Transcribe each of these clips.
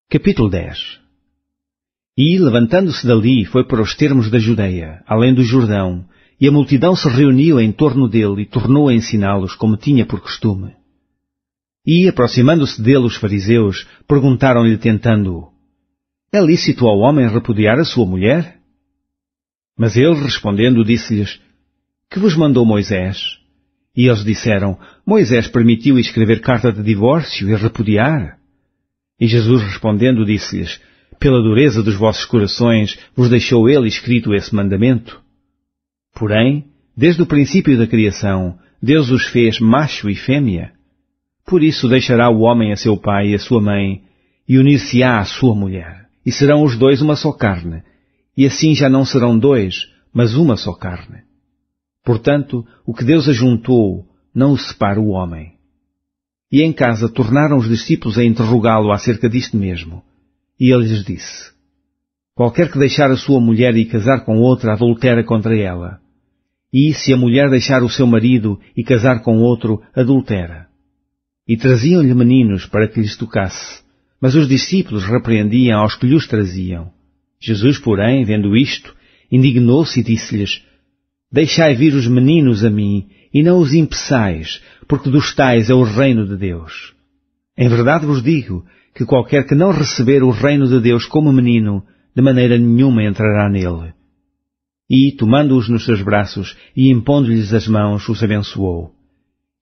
Capítulo 10. E, levantando-se dali, foi para os termos da Judeia, além do Jordão, e a multidão se reuniu em torno dele e tornou a ensiná-los como tinha por costume. E, aproximando-se dele os fariseus, perguntaram-lhe tentando-o: É lícito ao homem repudiar a sua mulher? Mas ele, respondendo, disse-lhes: Que vos mandou Moisés? E eles disseram: Moisés permitiu escrever carta de divórcio e repudiar. E Jesus respondendo disse-lhes: Pela dureza dos vossos corações vos deixou ele escrito esse mandamento. Porém, desde o princípio da criação, Deus os fez macho e fêmea. Por isso deixará o homem a seu pai e a sua mãe, e unir-se-á à sua mulher. E serão os dois uma só carne. E assim já não serão dois, mas uma só carne. Portanto, o que Deus ajuntou, não o separa o homem. E em casa tornaram os discípulos a interrogá-lo acerca disto mesmo. E ele lhes disse: Qualquer que deixar a sua mulher e casar com outra, adultera contra ela. E se a mulher deixar o seu marido e casar com outro, adultera. E traziam-lhe meninos para que lhes tocasse. Mas os discípulos repreendiam aos que lhes traziam. Jesus, porém, vendo isto, indignou-se e disse-lhes: Deixai vir os meninos a mim, e não os impeçais, porque dos tais é o reino de Deus. Em verdade vos digo que qualquer que não receber o reino de Deus como menino, de maneira nenhuma entrará nele. E, tomando-os nos seus braços e impondo-lhes as mãos, os abençoou.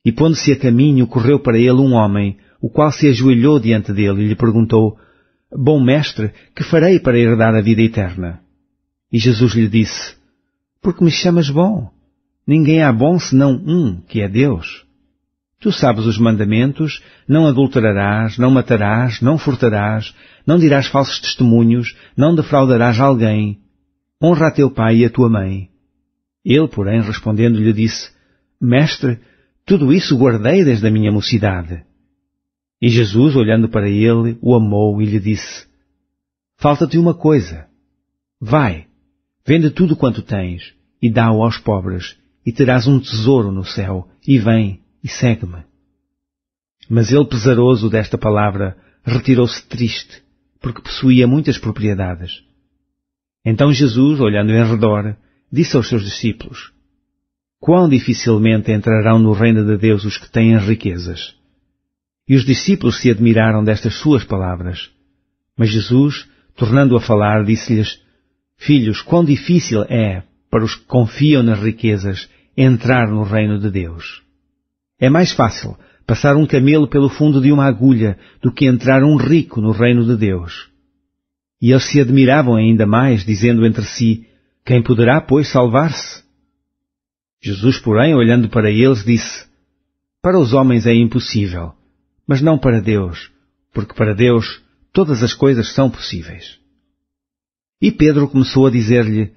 E pondo-se a caminho, correu para ele um homem, o qual se ajoelhou diante dele e lhe perguntou: Bom mestre, que farei para herdar a vida eterna? E Jesus lhe disse: Porque me chamas bom? Ninguém há bom senão um, que é Deus. Tu sabes os mandamentos: não adulterarás, não matarás, não furtarás, não dirás falsos testemunhos, não defraudarás alguém. Honra a teu pai e a tua mãe. Ele, porém, respondendo, lhe disse: Mestre, tudo isso guardei desde a minha mocidade. E Jesus, olhando para ele, o amou e lhe disse: Falta-te uma coisa. Vai, vende tudo quanto tens, e dá-o aos pobres, e terás um tesouro no céu, e vem, e segue-me. Mas ele, pesaroso desta palavra, retirou-se triste, porque possuía muitas propriedades. Então Jesus, olhando em redor, disse aos seus discípulos: Quão dificilmente entrarão no reino de Deus os que têm riquezas. E os discípulos se admiraram destas suas palavras. Mas Jesus, tornando a falar, disse-lhes: Filhos, quão difícil é para os que confiam nas riquezas entrar no reino de Deus. É mais fácil passar um camelo pelo fundo de uma agulha do que entrar um rico no reino de Deus. E eles se admiravam ainda mais, dizendo entre si: Quem poderá, pois, salvar-se? Jesus, porém, olhando para eles, disse: Para os homens é impossível, mas não para Deus, porque para Deus todas as coisas são possíveis. E Pedro começou a dizer-lhe: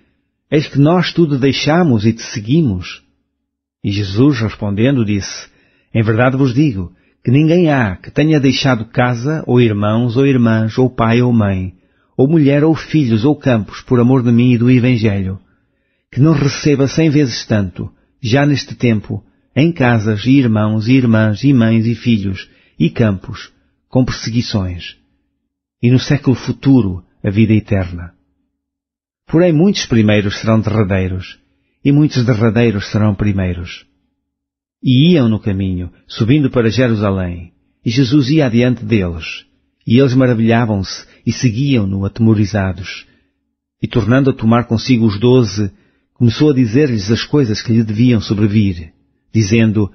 Eis que nós tudo deixamos e te seguimos. E Jesus, respondendo, disse: Em verdade vos digo que ninguém há que tenha deixado casa, ou irmãos, ou irmãs, ou pai, ou mãe, ou mulher, ou filhos, ou campos, por amor de mim e do Evangelho, que não receba 100 vezes tanto, já neste tempo, em casas, e irmãos, e irmãs, e mães, e filhos, e campos, com perseguições, e no século futuro a vida eterna. Porém muitos primeiros serão derradeiros, e muitos derradeiros serão primeiros. E iam no caminho, subindo para Jerusalém, e Jesus ia adiante deles, e eles maravilhavam-se e seguiam-no atemorizados. E tornando a tomar consigo os 12, começou a dizer-lhes as coisas que lhe deviam sobrevir, dizendo: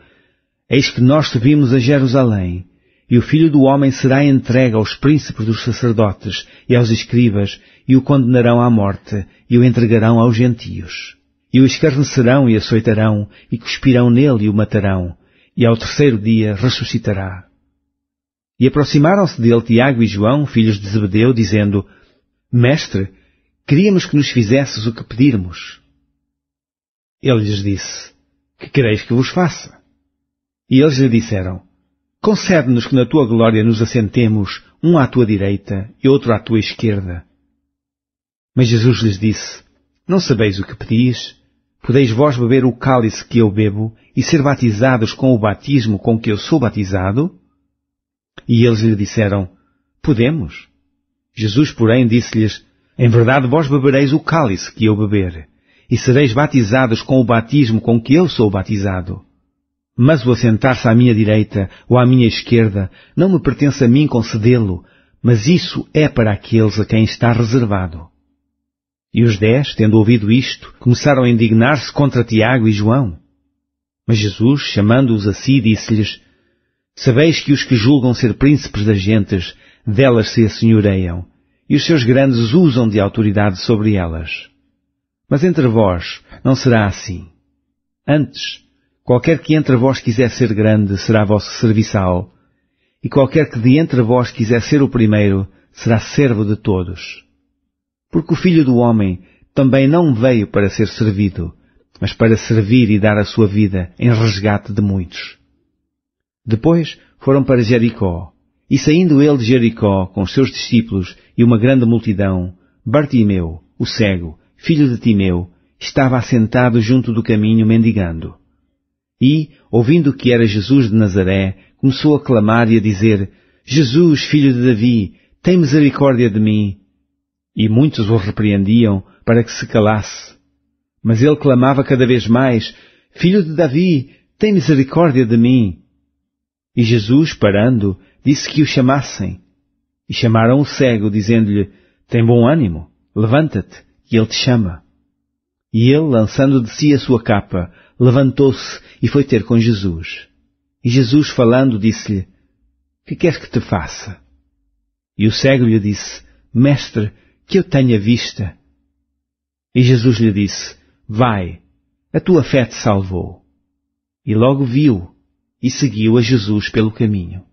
Eis que nós subimos a Jerusalém, e o Filho do Homem será entregue aos príncipes dos sacerdotes e aos escribas, e o condenarão à morte, e o entregarão aos gentios. E o escarnecerão e açoitarão, e cuspirão nele e o matarão, e ao terceiro dia ressuscitará. E aproximaram-se dele Tiago e João, filhos de Zebedeu, dizendo: Mestre, queríamos que nos fizesses o que pedirmos. Ele lhes disse: Que quereis que vos faça? E eles lhe disseram: Concede-nos que na tua glória nos assentemos, um à tua direita e outro à tua esquerda. Mas Jesus lhes disse: Não sabeis o que pedis? Podeis vós beber o cálice que eu bebo e ser batizados com o batismo com que eu sou batizado? E eles lhe disseram: Podemos. Jesus, porém, disse-lhes: Em verdade vós bebereis o cálice que eu beber, e sereis batizados com o batismo com que eu sou batizado. Mas o assentar-se à minha direita ou à minha esquerda não me pertence a mim concedê-lo, mas isso é para aqueles a quem está reservado. E os 10, tendo ouvido isto, começaram a indignar-se contra Tiago e João. Mas Jesus, chamando-os a si, disse-lhes: Sabeis que os que julgam ser príncipes das gentes, delas se assenhoreiam, e os seus grandes usam de autoridade sobre elas. Mas entre vós não será assim. Antes, qualquer que entre vós quiser ser grande será vosso serviçal, e qualquer que de entre vós quiser ser o primeiro será servo de todos. Porque o Filho do Homem também não veio para ser servido, mas para servir e dar a sua vida em resgate de muitos. Depois foram para Jericó, e saindo ele de Jericó com os seus discípulos e uma grande multidão, Bartimeu, o cego, filho de Timeu, estava assentado junto do caminho mendigando. E, ouvindo que era Jesus de Nazaré, começou a clamar e a dizer: Jesus, filho de Davi, tem misericórdia de mim. E muitos o repreendiam para que se calasse. Mas ele clamava cada vez mais: Filho de Davi, tem misericórdia de mim. E Jesus, parando, disse que o chamassem. E chamaram o cego, dizendo-lhe: Tem bom ânimo, levanta-te, que ele te chama. E ele, lançando de si a sua capa, levantou-se e foi ter com Jesus. E Jesus, falando, disse-lhe: Que queres que te faça? E o cego lhe disse: Mestre, que eu tenha vista. E Jesus lhe disse: Vai, a tua fé te salvou. E logo viu e seguiu a Jesus pelo caminho.